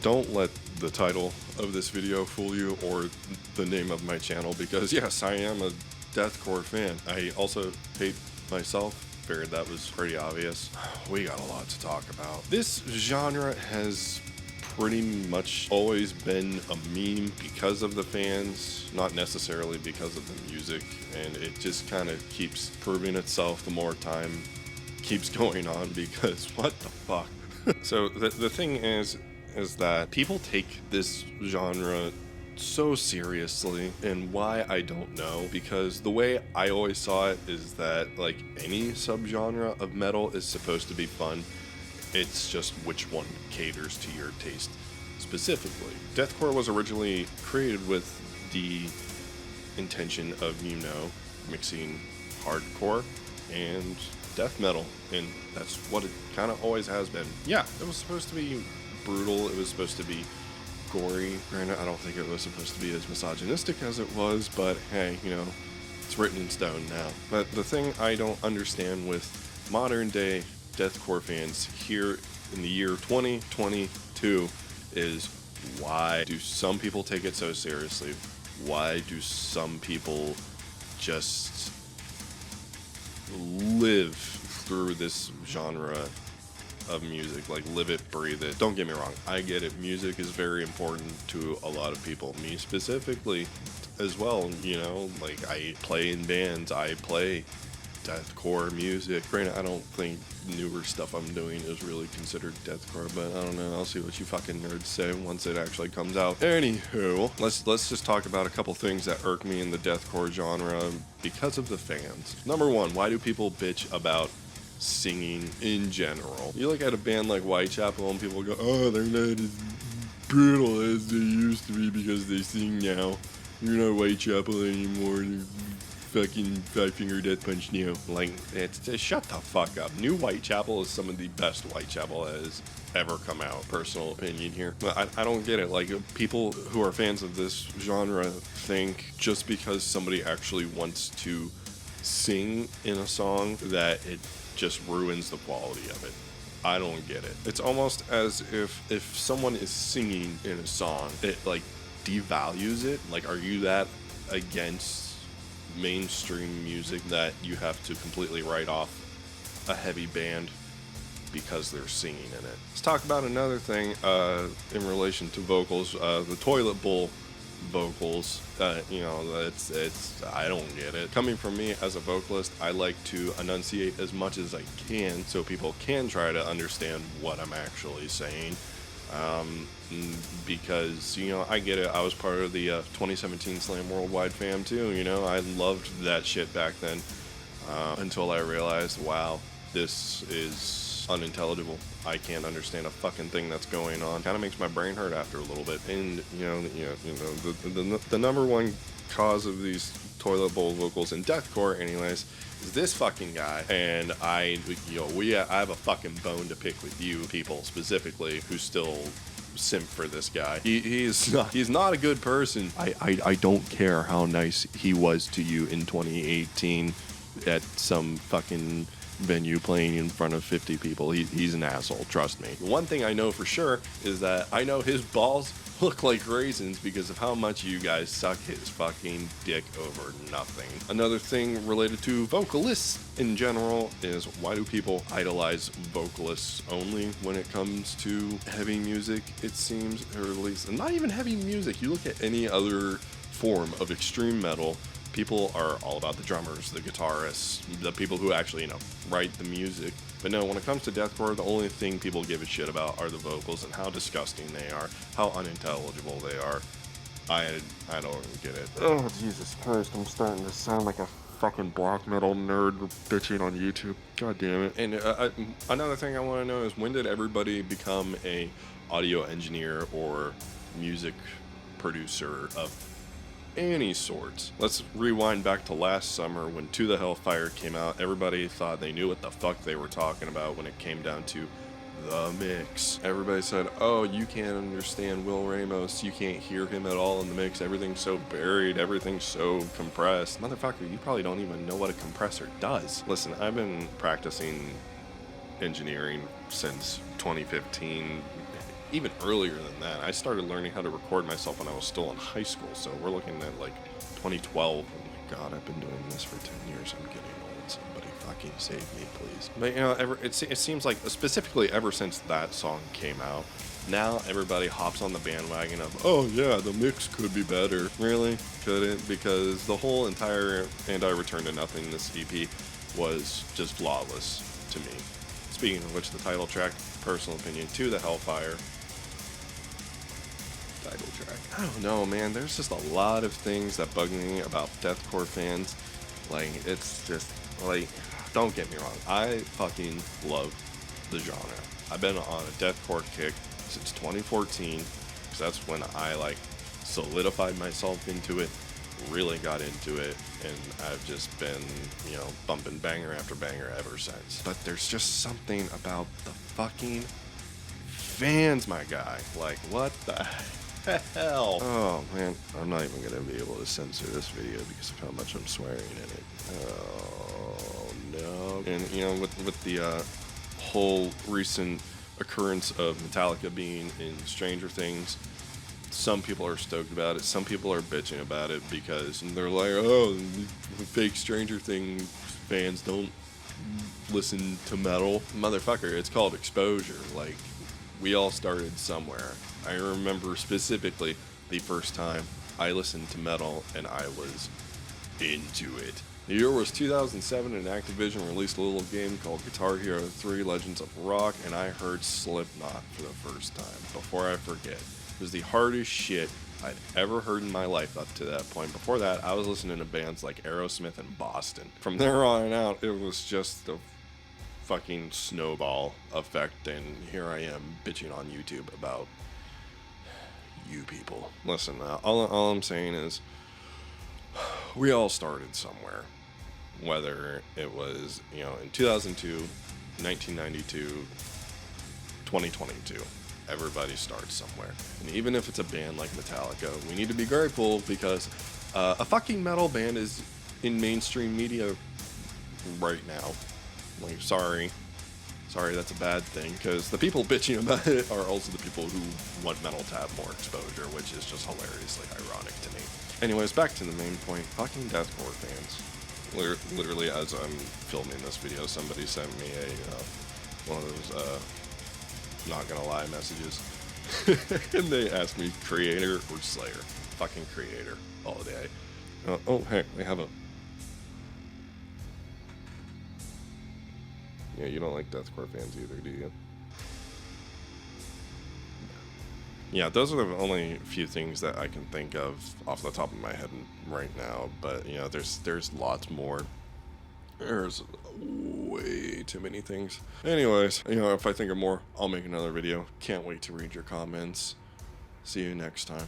Don't let the title of this video fool you, or the name of my channel, because yes, I am a Deathcore fan. I also hate myself. Figured that was pretty obvious. We got a lot to talk about. This genre has pretty much always been a meme because of the fans, not necessarily because of the music, and it just kind of keeps proving itself the more time keeps going on, because what the fuck? So the thing is that people take this genre so seriously, and why I don't know, because the way I always saw it is that like any subgenre of metal is supposed to be fun. It's just which one caters to your taste specifically. Deathcore was originally created with the intention of, you know, mixing hardcore and death metal, and that's what it kind of always has been. Yeah, it was supposed to be brutal, it was supposed to be gory. Granted, I don't think it was supposed to be as misogynistic as it was, but hey, you know, it's written in stone now. But the thing I don't understand with modern day Deathcore fans here in the year 2022 is, why do some people take it so seriously? Why do some people just live through this genre of music, like live it, breathe it? Don't get me wrong, I get it, music is very important to a lot of people, me specifically as well, you know, like I play in bands, I play deathcore music. Granted, I don't think newer stuff I'm doing is really considered deathcore, but I don't know, I'll see what you fucking nerds say once it actually comes out. Anywho, let's just talk about a couple things that irk me in the deathcore genre because of the fans. Number one, why do people bitch about singing in general? You look at a band like Whitechapel and people go, oh, they're not as brutal as they used to be because they sing now. You're not Whitechapel anymore. They're fucking Five Finger Death Punch now. Like, it's just shut the fuck up. New Whitechapel is some of the best Whitechapel has ever come out. Personal opinion here. But I don't get it. Like, people who are fans of this genre think just because somebody actually wants to sing in a song that it just ruins the quality of it. I don't get it. It's almost as if someone is singing in a song, it like devalues it. Like, are you that against mainstream music that you have to completely write off a heavy band because they're singing in it? Let's talk about another thing in relation to vocals. The toilet bowl vocals, you know, it's I don't get it. Coming from me as a vocalist, I like to enunciate as much as I can so people can try to understand what I'm actually saying, because, you know, I get it. I was part of the 2017 Slam Worldwide fam too, you know, I loved that shit back then, until I realized, wow, this is unintelligible. I can't understand a fucking thing that's going on. Kind of makes my brain hurt after a little bit. And the number one cause of these toilet bowl vocals in deathcore, anyways, is this fucking guy. And I have a fucking bone to pick with you people specifically who still simp for this guy. He's not a good person. I don't care how nice he was to you in 2018 at some fucking venue playing in front of 50 people. He's an asshole, trust me. One thing I know for sure is that I know his balls look like raisins because of how much you guys suck his fucking dick over nothing. Another thing related to vocalists in general is, why do people idolize vocalists only when it comes to heavy music, it seems, or at least not even heavy music. You look at any other form of extreme metal, people are all about the drummers, the guitarists, the people who actually, you know, write the music. But no, when it comes to deathcore, the only thing people give a shit about are the vocals and how disgusting they are, how unintelligible they are. I don't get it. Oh, Jesus Christ, I'm starting to sound like a fucking black metal nerd bitching on YouTube. God damn it. And another thing I want to know is, when did everybody become a audio engineer or music producer of any sort? Let's rewind back to last summer when To the Hellfire came out. Everybody thought they knew what the fuck they were talking about when it came down to the mix. Everybody said, oh, you can't understand Will Ramos, you can't hear him at all in the mix, everything's so buried, everything's so compressed. Motherfucker, you probably don't even know what a compressor does. Listen, I've been practicing engineering since 2015 even earlier than that. I started learning how to record myself when I was still in high school, so we're looking at like 2012. Oh my god, I've been doing this for 10 years. I'm getting old. Somebody fucking save me, please. But you know, it seems like, specifically ever since that song came out, now everybody hops on the bandwagon of, oh yeah, the mix could be better. Really? Couldn't? Because the whole entire And I Return to Nothing, this EP, was just flawless to me. Speaking of which, the title track, personal opinion, To the Hellfire. Title track. I don't know, man. There's just a lot of things that bug me about Deathcore Fans. Like, it's just, like, don't get me wrong. I fucking love the genre. I've been on a deathcore kick since 2014, because that's when I, like, solidified myself into it, really got into it, and I've just been, you know, bumping banger after banger ever since. But there's just something about the fucking fans, my guy. Like, what the hell? Oh, man. I'm not even going to be able to censor this video because of how much I'm swearing in it. Oh, no. And, you know, with the whole recent occurrence of Metallica being in Stranger Things, some people are stoked about it. Some people are bitching about it because they're like, oh, fake Stranger Things fans don't listen to metal. Motherfucker, it's called exposure. Like, we all started somewhere. I remember specifically the first time I listened to metal and I was into it. The year was 2007 and Activision released a little game called Guitar Hero 3 Legends of Rock, and I heard Slipknot for the first time. Before I forget, it was the hardest shit I'd ever heard in my life up to that point. Before that, I was listening to bands like Aerosmith and Boston. From there on out, it was just a fucking snowball effect, and here I am bitching on YouTube about you people. Listen, all I'm saying is, we all started somewhere. Whether it was, you know, in 2002, 1992, 2022. Everybody starts somewhere. And even if it's a band like Metallica, we need to be grateful because a fucking metal band is in mainstream media right now. Like, sorry, that's a bad thing, because the people bitching about it are also the people who want metal to have more exposure, which is just hilariously ironic to me. Anyways, back to the main point. Fucking Deathcore Fans. Literally, as I'm filming this video, somebody sent me one of those not gonna lie messages. And they asked me creator or slayer. Fucking creator all day. Oh, hey, we have a... Yeah, you don't like Deathcore Fans either, do you? Yeah, those are the only few things that I can think of off the top of my head right now. But, you know, there's lots more. There's way too many things. Anyways, you know, if I think of more, I'll make another video. Can't wait to read your comments. See you next time.